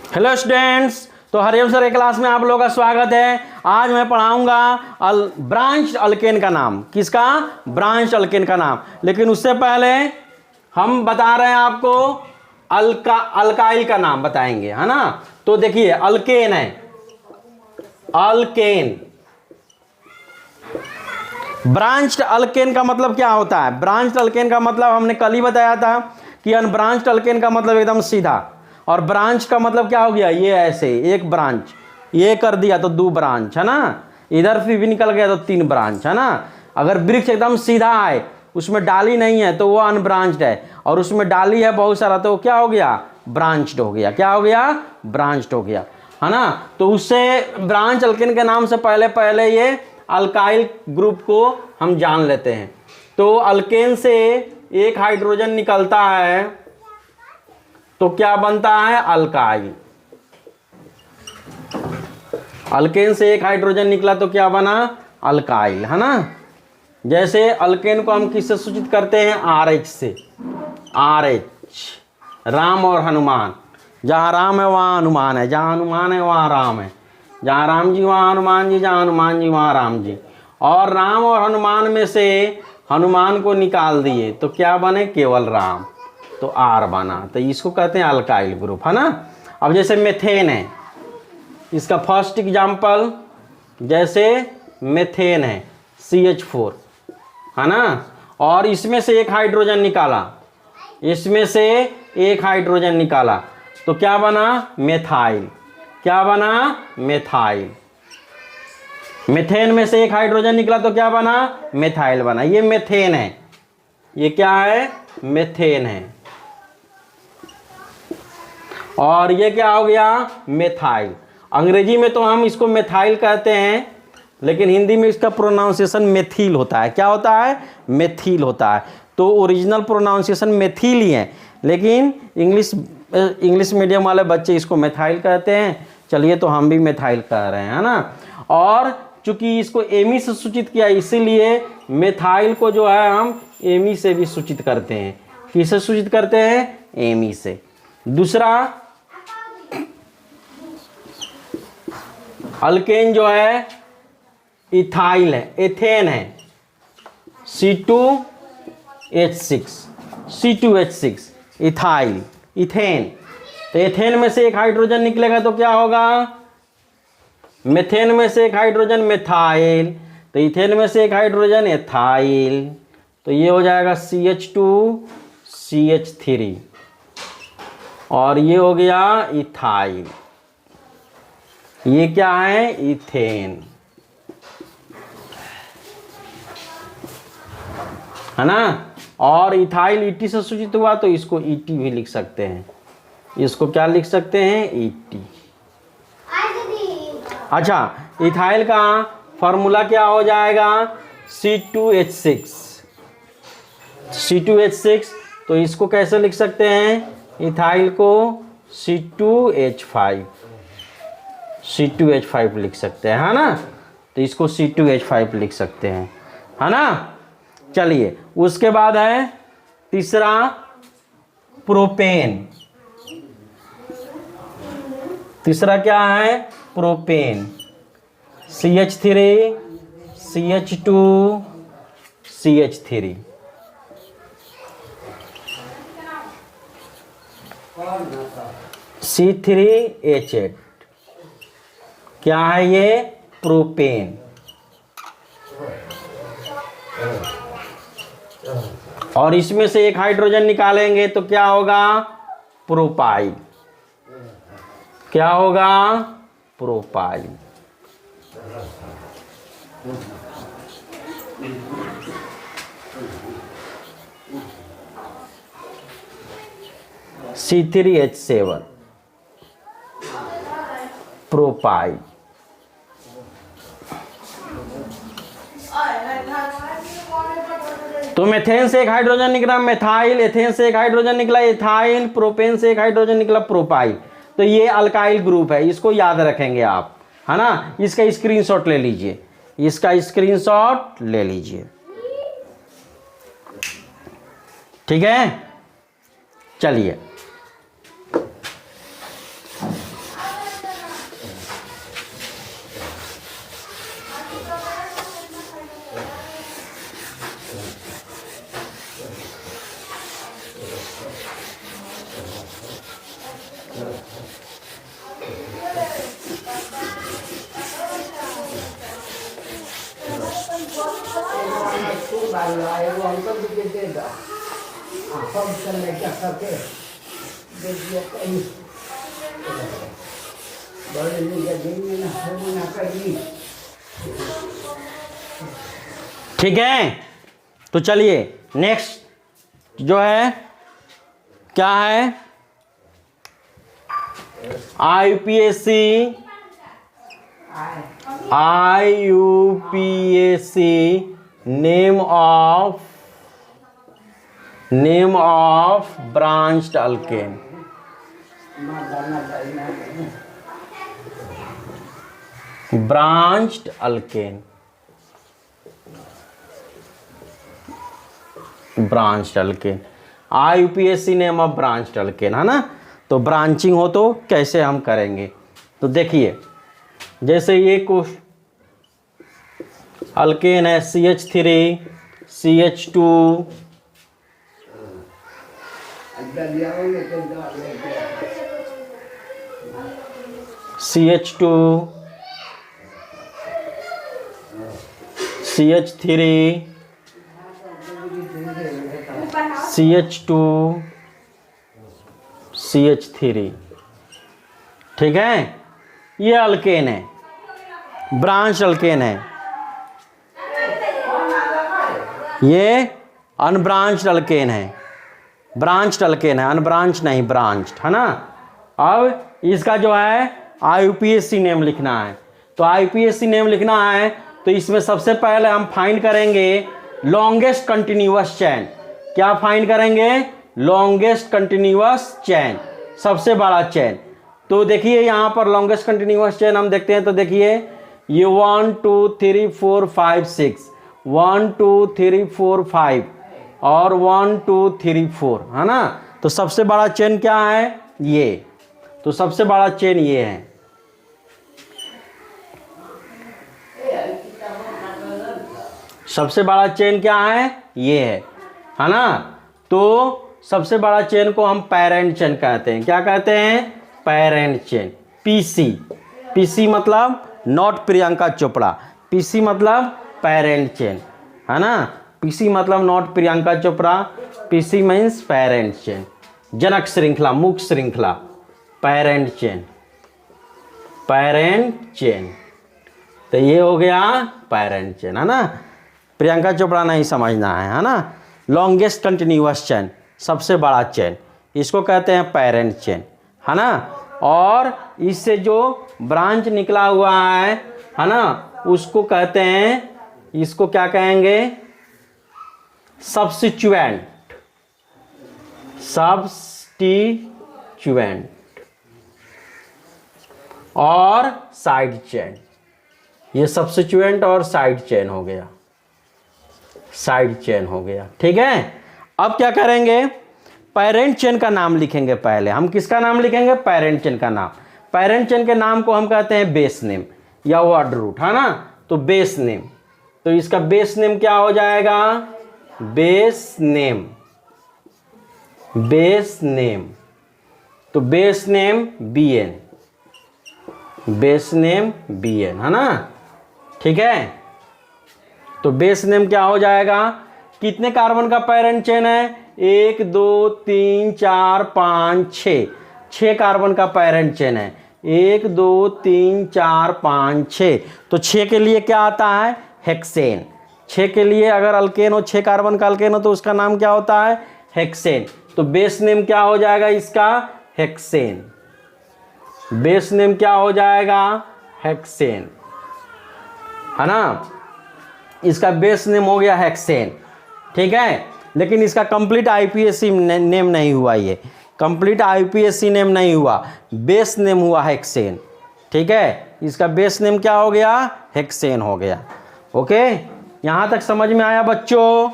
Hello students, तो Hariom sir के class में आप लोगों का स्वागत है। आज मैं पढ़ाऊंगा ब्रांच अल्केन का नाम। किसका? ब्रांच अल्केन का नाम। लेकिन उससे पहले हम बता रहे हैं आपको अल्काइल का नाम बताएंगे, है ना। तो देखिए अल्केन है, अल्केन। ब्रांच्ड अल्केन का मतलब क्या होता है? ब्रांच्ड अल्केन का मतलब हमने कल ही बताया था कि अनब्रांच्ड अल्केन का मतलब एकदम सीधा, और ब्रांच का मतलब क्या हो गया? ये ऐसे एक ब्रांच, ये कर दिया तो दो ब्रांच, है ना। इधर से भी निकल गया तो तीन ब्रांच, है ना। अगर वृक्ष एकदम सीधा है, उसमें डाली नहीं है, तो वो अनब्रांच्ड है। और उसमें डाली है बहुत सारा, तो क्या हो गया? ब्रांच्ड हो गया। क्या हो गया? ब्रांच्ड हो गया, है ना। तो उससे ब्रांच अल्केन के नाम से पहले पहले ये अल्काइल ग्रुप को हम जान लेते हैं। तो अल्केन से एक हाइड्रोजन निकलता है तो क्या बनता है? अल्काइल। अल्केन से एक हाइड्रोजन निकला तो क्या बना? अल्काइल, है ना। जैसे अल्केन को हम किससे सूचित करते हैं? RH से। RH, राम और हनुमान। जहाँ राम है वहाँ हनुमान है, जहाँ हनुमान है वहाँ राम है, जहाँ राम जी वहाँ हनुमान जी, जहाँ हनुमान जी वहाँ राम जी। और राम और हनुमान में से हनुमान को निकाल दिए तो क्या बने? केवल राम, तो R बना। तो इसको कहते हैं अल्काइल ग्रुप, है ना। अब जैसे मेथेन है, इसका फर्स्ट एग्जाम्पल जैसे मेथेन है, CH4, है ना। और इसमें से एक हाइड्रोजन निकाला, इसमें से एक हाइड्रोजन निकाला तो क्या बना? मेथाइल। क्या बना? मेथाइल। मेथेन में से एक हाइड्रोजन निकला तो क्या बना? मेथाइल बना। ये मेथेन है। ये क्या है? मेथेन है। और ये क्या हो गया? मेथाइल। अंग्रेजी में तो हम इसको मेथाइल कहते हैं, लेकिन हिंदी में इसका प्रोनाउंसिएशन मेथिल होता है। क्या होता है? मेथिल होता है। तो ओरिजिनल प्रोनाउंसिएशन मेथिल ही है, लेकिन इंग्लिश मीडियम वाले बच्चे इसको मेथाइल कहते हैं। चलिए, तो हम भी मेथाइल कह रहे हैं, है ना। और चूंकि इसको एमी से सूचित किया, इसीलिए मेथाइल को जो है हम एमी से भी सूचित करते हैं। किससे सूचित करते हैं? एमी से। दूसरा अल्केन जो है इथाइल है, एथेन है, C2H6, इथाइल, इथेन। तो एथेन में से एक हाइड्रोजन निकलेगा तो क्या होगा? मेथेन में से एक हाइड्रोजन मेथाइल, तो इथेन में से एक हाइड्रोजन एथाइल, तो ये हो जाएगा CH2CH3, और ये हो गया इथाइल। ये क्या है? इथेन, है ना। और इथाइल ET से सूचित हुआ तो इसको ET भी लिख सकते हैं। इसको क्या लिख सकते हैं? ET। अच्छा, इथाइल का फॉर्मूला क्या हो जाएगा? C2H6। तो इसको कैसे लिख सकते हैं? इथाइल को C2H5 लिख सकते हैं, है ना। तो इसको C2H5 लिख सकते हैं, है ना। चलिए, उसके बाद है तीसरा प्रोपेन। तीसरा क्या है? Propane. CH3, CH2, CH3। C3H8। क्या है ये? प्रोपेन। और इसमें से एक हाइड्रोजन निकालेंगे तो क्या होगा? प्रोपाइल। क्या होगा? प्रोपाइल। C3H7, propyl. तो मेथेन से एक हाइड्रोजन निकला मेथाइल, एथेन से एक हाइड्रोजन निकला एथाइल, प्रोपेन से एक हाइड्रोजन निकला प्रोपाइल। तो ये अल्काइल ग्रुप है, इसको याद रखेंगे आप, है ना। इसका स्क्रीनशॉट ले लीजिए, इसका स्क्रीनशॉट ले लीजिए, ठीक है। चलिए ठीक है, तो चलिए नेक्स्ट जो है क्या है, IUPAC name of branched alkane. Branched alkane, branched alkane, IUPAC name of branched alkane, है ना। तो ब्रांचिंग हो तो कैसे हम करेंगे, तो देखिए जैसे ये कुछ अल्केन है CH3 CH2 CH2 CH3 CH2 CH3, ठीक है, ये अल्केन है, ब्रांच अल्केन है, ये अनब्रांच्ड अल्केन है, ब्रांच्ड अल्केन है, अनब्रांच नहीं ब्रांच्ड, है ना। अब इसका जो है IUPAC नेम लिखना है, तो IUPAC नेम लिखना है तो इसमें सबसे पहले हम फाइंड करेंगे लॉन्गेस्ट कंटिन्यूअस चैन। क्या फाइंड करेंगे, लॉन्गेस्ट कंटिन्यूअस चैन, सबसे बड़ा चैन। तो देखिए यहाँ पर लॉन्गेस्ट कंटिन्यूअस चैन हम देखते हैं, तो देखिए ये 1 2 3 4 5 6, 1 2 3 4 5 और 1 2 3 4, है ना। तो सबसे बड़ा चेन क्या है, ये, तो सबसे बड़ा चेन ये है। सबसे बड़ा चेन क्या है, ये है ना। तो सबसे बड़ा चेन को हम पेरेंट चेन कहते हैं। क्या कहते हैं, पेरेंट चेन, PC। PC मतलब नॉट प्रियंका चोपड़ा, PC मतलब पेरेंट चेन, है ना। PC मतलब not Priyanka Chopra, PC means parent chain, जनक श्रृंखला, मुख्य श्रृंखला, पेरेंट चेन, पेरेंट चेन। तो ये हो गया पेरेंट चेन, है ना। प्रियंका चोपड़ा नहीं समझना है ना। लॉन्गेस्ट कंटिन्यूअस चेन, सबसे बड़ा चेन, इसको कहते हैं पेरेंट चेन, है ना। और इससे जो ब्रांच निकला हुआ है ना, उसको कहते हैं, इसको क्या कहेंगे, सब्स्टिट्यूएंट, सब्स्टिट्यूएंट और साइड चेन। ये सब्स्टिट्यूएंट और साइड चेन हो गया, साइड चेन हो गया, ठीक है। अब क्या करेंगे, पेरेंट चेन का नाम लिखेंगे। पहले हम किसका नाम लिखेंगे, पेरेंट चेन का नाम। पेरेंट चेन के नाम को हम कहते हैं बेस नेम या वर्ड रूट, है ना। तो बेस नेम, तो इसका बेस नेम क्या हो जाएगा, बेस नेम, बेस नेम। तो base name BN, base name BN, है ना, ठीक है। तो बेस नेम क्या हो जाएगा, कितने कार्बन का पेरेंट चेन है, 1 2 3 4 5 6, 6 कार्बन का पेरेंट चेन है, 1 2 3 4 5 6। तो 6 के लिए क्या आता है, हेक्सेन। 6 के लिए अगर अल्केन हो, 6 कार्बन का अल्केन हो, तो उसका नाम क्या होता है, हेक्सेन। तो बेस नेम क्या हो जाएगा इसका, हेक्सेन। बेस नेम क्या हो जाएगा, हेक्सेन, है ना। इसका बेस नेम हो गया हेक्सेन, ठीक है। लेकिन इसका कंप्लीट IUPAC नेम नहीं हुआ, ये कंप्लीट IUPAC नेम नहीं हुआ, बेस नेम हुआ हेक्सेन, ठीक है। इसका बेस नेम क्या हो गया, हेक्सेन हो गया। ओके, यहाँ तक समझ में आया बच्चों।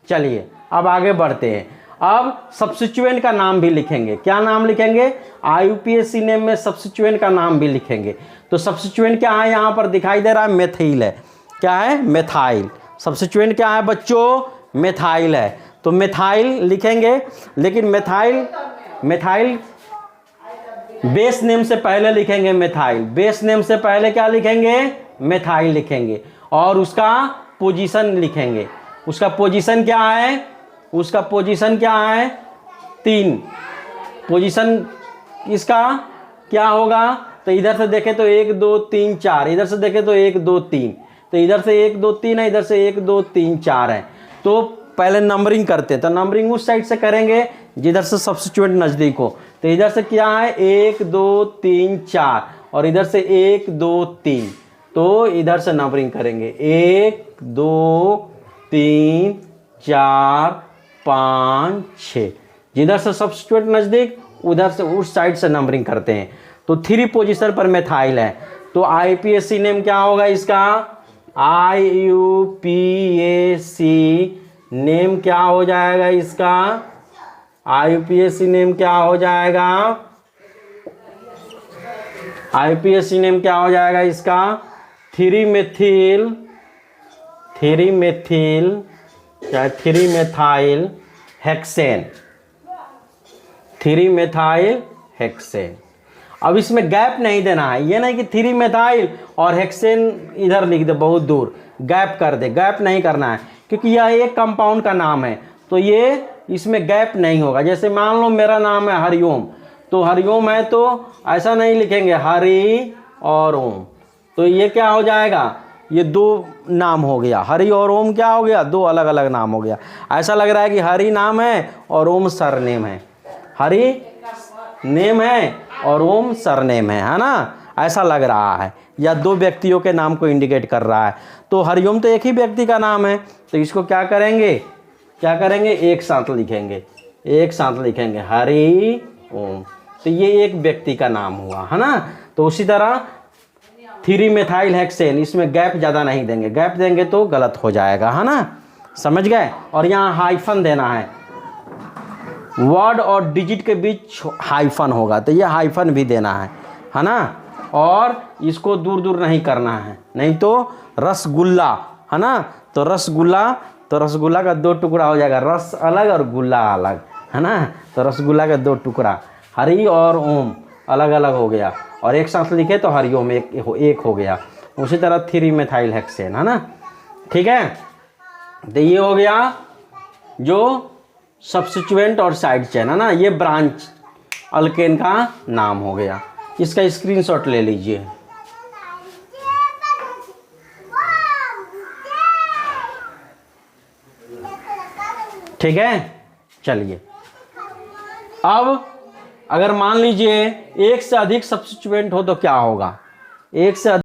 चलिए अब आगे बढ़ते हैं। अब सब्स्टिट्यूएंट का नाम भी लिखेंगे। क्या नाम लिखेंगे, IUPAC नेम में सब्स्टिट्यूएंट का नाम भी लिखेंगे। तो सब्स्टिट्यूएंट क्या है, यहाँ पर दिखाई दे रहा है, मेथिल है। क्या है, मेथाइल। सब्स्टिट्यूएंट क्या है बच्चों, मेथाइल है। तो मेथाइल लिखेंगे, लेकिन मेथाइल बेस नेम से पहले लिखेंगे मेथाइल, बेस नेम से पहले क्या लिखेंगे, मेथाइल लिखेंगे, और उसका पोजीशन लिखेंगे। उसका पोजीशन क्या है, उसका पोजीशन क्या है, 3 पोजीशन इसका क्या होगा। तो इधर से देखें तो 1 2 3 4, इधर से देखें तो 1 2 3, तो इधर से 1 2 3 है, इधर से 1 2 3 4 है। तो पहले नंबरिंग करते हैं, तो नंबरिंग उस साइड से करेंगे जिधर से सब्स्टिट्यूएंट नज़दीक हो। तो इधर से क्या है 1 2 3 4, और इधर से 1 2 3, तो इधर से नंबरिंग करेंगे 1 2 3 4 5 6, जिधर से सब्स्टिट्यूएंट नज़दीक उधर से उस साइड से नंबरिंग करते हैं। तो 3 पोजीशन पर मेथाइल है, तो आईपीएसी नेम क्या होगा इसका, आईयूपीएसी नेम क्या हो जाएगा इसका, आईयूपीएसी नेम क्या हो जाएगा, आईयूपीएसी नेम क्या हो जाएगा इसका, 3 मेथिल हेक्सेन, 3 मेथाइल हेक्सेन। अब इसमें गैप नहीं देना है, ये नहीं कि 3 मेथाइल और हेक्सेन इधर लिख दे बहुत दूर, गैप कर दे, गैप नहीं करना है, क्योंकि यह एक कंपाउंड का नाम है, तो ये इसमें गैप नहीं होगा। जैसे मान लो मेरा नाम है हरिओम, तो हरिओम है तो ऐसा नहीं लिखेंगे हरि और ओम, तो ये क्या हो जाएगा, ये 2 नाम हो गया, हरि और ओम क्या हो गया, 2 अलग अलग नाम हो गया। ऐसा लग रहा है कि हरि नाम है और ओम सरनेम है, हरि नेम है और ओम सरनेम है ना, ऐसा लग रहा है, या 2 व्यक्तियों के नाम को इंडिकेट कर रहा है। तो हरिओम तो एक ही व्यक्ति का नाम है, तो इसको क्या करेंगे एक साथ लिखेंगे, हरि ओम, तो ये एक व्यक्ति का नाम हुआ है ना। तो उसी तरह 3 मेथाइल हेक्सेन, इसमें गैप ज़्यादा नहीं देंगे, गैप देंगे तो गलत हो जाएगा, है ना, समझ गए। और यहाँ हाइफन देना है, वर्ड और डिजिट के बीच हाइफन होगा, तो ये हाइफन भी देना है ना, और इसको दूर दूर नहीं करना है, नहीं तो रसगुल्ला है ना, तो रसगुल्ला का 2 टुकड़ा हो जाएगा, रस अलग और गुल्ला अलग, है ना, तो रसगुल्ला का 2 टुकड़ा, हरि और ओम अलग अलग हो गया, और एक साथ लिखे तो हरिओम एक हो गया। उसी तरह 3 मेथाइल हेक्सेन, है ना, ठीक है। तो ये हो गया जो सब्स्टिट्यूएंट और साइड चेन, है ना, ये ब्रांच अल्केन का नाम हो गया। इसका स्क्रीनशॉट ले लीजिए। ठीक है, चलिए अब अगर मान लीजिए एक से अधिक सब्स्टिट्यूएंट हो तो क्या होगा, एक से